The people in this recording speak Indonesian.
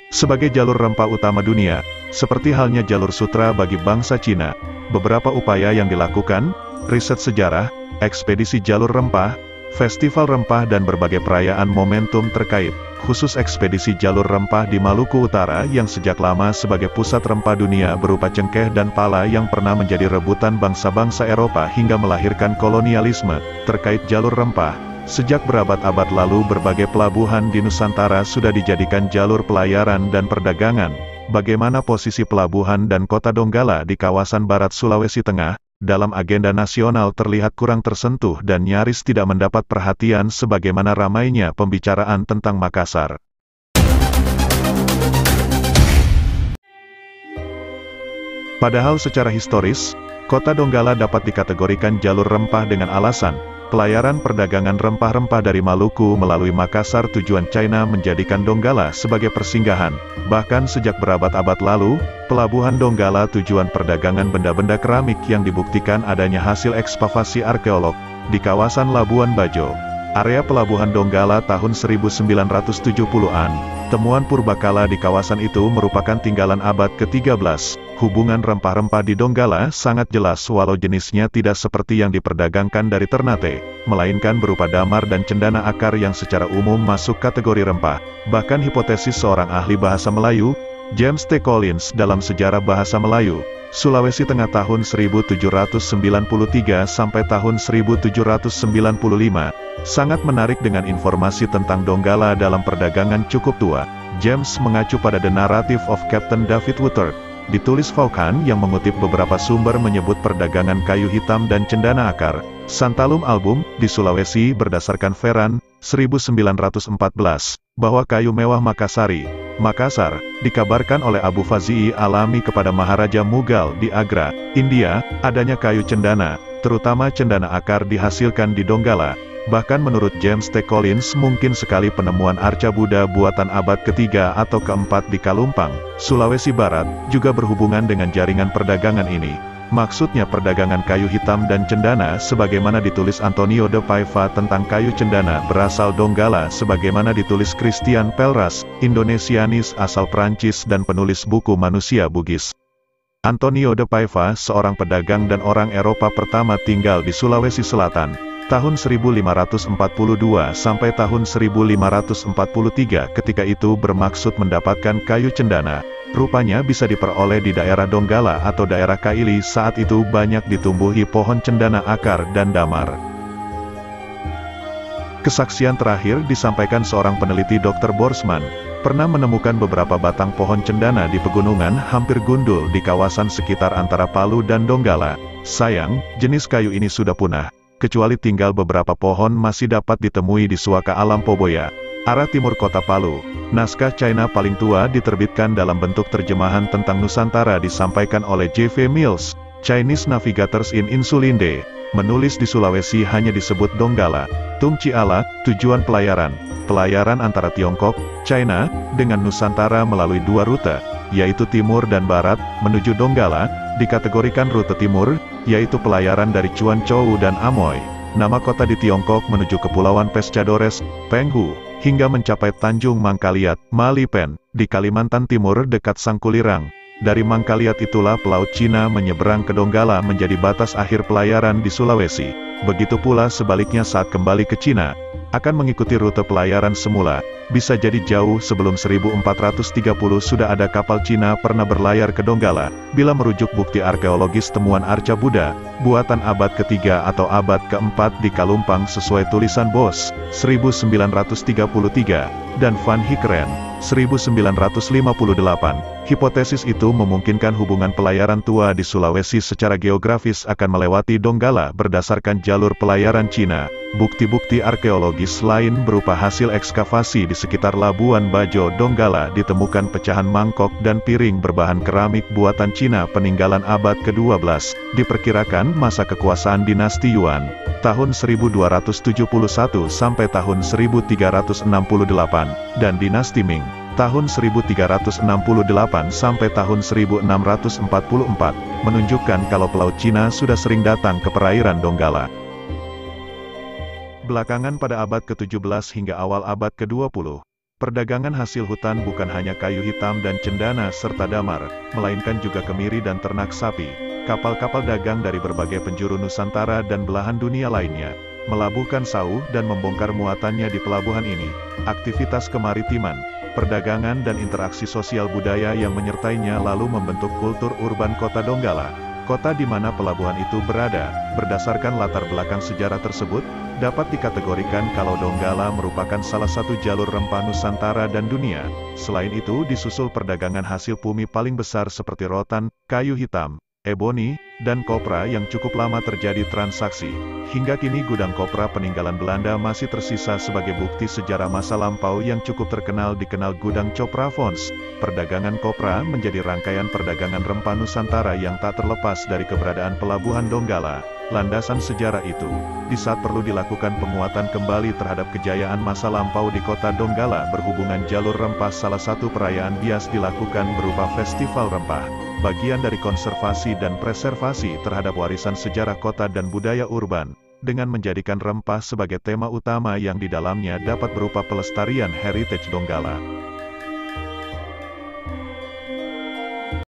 Sebagai jalur rempah utama dunia, seperti halnya jalur sutra bagi bangsa Cina, beberapa upaya yang dilakukan, riset sejarah, ekspedisi jalur rempah, festival rempah dan berbagai perayaan momentum terkait, khusus ekspedisi jalur rempah di Maluku Utara yang sejak lama sebagai pusat rempah dunia berupa cengkeh dan pala yang pernah menjadi rebutan bangsa-bangsa Eropa hingga melahirkan kolonialisme, terkait jalur rempah. Sejak berabad-abad lalu berbagai pelabuhan di Nusantara sudah dijadikan jalur pelayaran dan perdagangan. Bagaimana posisi pelabuhan dan kota Donggala di kawasan barat Sulawesi Tengah, dalam agenda nasional terlihat kurang tersentuh dan nyaris tidak mendapat perhatian sebagaimana ramainya pembicaraan tentang Makassar. Padahal secara historis, kota Donggala dapat dikategorikan jalur rempah dengan alasan, pelayaran perdagangan rempah-rempah dari Maluku melalui Makassar tujuan China menjadikan Donggala sebagai persinggahan. Bahkan sejak berabad-abad lalu, pelabuhan Donggala tujuan perdagangan benda-benda keramik yang dibuktikan adanya hasil ekskavasi arkeolog di kawasan Labuan Bajo. Area pelabuhan Donggala tahun 1970-an. Temuan purbakala di kawasan itu merupakan tinggalan abad ke-13. Hubungan rempah-rempah di Donggala sangat jelas walau jenisnya tidak seperti yang diperdagangkan dari Ternate, melainkan berupa damar dan cendana akar yang secara umum masuk kategori rempah. Bahkan hipotesis seorang ahli bahasa Melayu, James T. Collins dalam Sejarah Bahasa Melayu, Sulawesi Tengah tahun 1793 sampai tahun 1795, sangat menarik dengan informasi tentang Donggala dalam perdagangan cukup tua. James mengacu pada The Narrative of Captain David Woodard, ditulis Vaughan yang mengutip beberapa sumber menyebut perdagangan kayu hitam dan cendana akar, Santalum Album, di Sulawesi berdasarkan Ferran, 1914, bahwa kayu mewah Makassar, dikabarkan oleh Abu Fazii alami kepada Maharaja Mughal di Agra, India, adanya kayu cendana, terutama cendana akar dihasilkan di Donggala. Bahkan menurut James T. Collins mungkin sekali penemuan arca Buddha buatan abad ke-3 atau ke-4 di Kalumpang, Sulawesi Barat, juga berhubungan dengan jaringan perdagangan ini. Maksudnya perdagangan kayu hitam dan cendana sebagaimana ditulis Antonio de Paiva tentang kayu cendana berasal Donggala sebagaimana ditulis Christian Pelras, Indonesianis asal Prancis dan penulis buku Manusia Bugis. Antonio de Paiva seorang pedagang dan orang Eropa pertama tinggal di Sulawesi Selatan, tahun 1542 sampai tahun 1543 ketika itu bermaksud mendapatkan kayu cendana. Rupanya bisa diperoleh di daerah Donggala atau daerah Kaili saat itu banyak ditumbuhi pohon cendana akar dan damar. Kesaksian terakhir disampaikan seorang peneliti Dr. Borsman, pernah menemukan beberapa batang pohon cendana di pegunungan hampir gundul di kawasan sekitar antara Palu dan Donggala. Sayang, jenis kayu ini sudah punah, kecuali tinggal beberapa pohon masih dapat ditemui di Suaka Alam Poboya, arah timur kota Palu. Naskah China paling tua diterbitkan dalam bentuk terjemahan tentang Nusantara disampaikan oleh J.V. Mills, Chinese Navigators in Insulinde, menulis di Sulawesi hanya disebut Donggala, Tung Ciala, tujuan pelayaran antara Tiongkok, China, dengan Nusantara melalui dua rute, yaitu timur dan barat, menuju Donggala, dikategorikan rute timur, yaitu pelayaran dari Cuancou dan Amoy, nama kota di Tiongkok menuju Kepulauan Pescadores, Penghu, hingga mencapai Tanjung Mangkaliat, Malipen, di Kalimantan Timur dekat Sangkulirang. Dari Mangkaliat itulah pelaut Cina menyeberang ke Donggala menjadi batas akhir pelayaran di Sulawesi. Begitu pula sebaliknya saat kembali ke Cina, akan mengikuti rute pelayaran semula. Bisa jadi jauh sebelum 1430 sudah ada kapal Cina pernah berlayar ke Donggala, bila merujuk bukti arkeologis temuan arca Buddha, buatan abad ke-3 atau abad ke-4 di Kalumpang sesuai tulisan Bos, 1933, dan Van Hikeren, 1958. Hipotesis itu memungkinkan hubungan pelayaran tua di Sulawesi secara geografis akan melewati Donggala berdasarkan jalur pelayaran Cina. Bukti-bukti arkeologis lain berupa hasil ekskavasi di sekitar Labuan Bajo, Donggala ditemukan pecahan mangkok dan piring berbahan keramik buatan Cina peninggalan abad ke-12, diperkirakan masa kekuasaan dinasti Yuan, tahun 1271 sampai tahun 1368, dan dinasti Ming, tahun 1368 sampai tahun 1644, menunjukkan kalau pelaut Cina sudah sering datang ke perairan Donggala. Belakangan pada abad ke-17 hingga awal abad ke-20, Perdagangan hasil hutan bukan hanya kayu hitam dan cendana serta damar, melainkan juga kemiri dan ternak sapi. Kapal-kapal dagang dari berbagai penjuru Nusantara dan belahan dunia lainnya, melabuhkan sauh dan membongkar muatannya di pelabuhan ini. Aktivitas kemaritiman, perdagangan dan interaksi sosial budaya yang menyertainya lalu membentuk kultur urban Kota Donggala. Kota di mana pelabuhan itu berada, berdasarkan latar belakang sejarah tersebut, dapat dikategorikan kalau Donggala merupakan salah satu jalur rempah Nusantara dan dunia. Selain itu disusul perdagangan hasil bumi paling besar seperti rotan, kayu hitam, eboni, dan kopra yang cukup lama terjadi transaksi. Hingga kini gudang kopra peninggalan Belanda masih tersisa sebagai bukti sejarah masa lampau yang cukup terkenal dikenal gudang Copra Fonds. Perdagangan kopra menjadi rangkaian perdagangan rempah Nusantara yang tak terlepas dari keberadaan pelabuhan Donggala. Landasan sejarah itu, di saat perlu dilakukan penguatan kembali terhadap kejayaan masa lampau di Kota Donggala berhubungan jalur rempah, salah satu perayaan bias dilakukan berupa festival rempah. Bagian dari konservasi dan preservasi terhadap warisan sejarah kota dan budaya urban, dengan menjadikan rempah sebagai tema utama yang di dalamnya dapat berupa pelestarian heritage Donggala.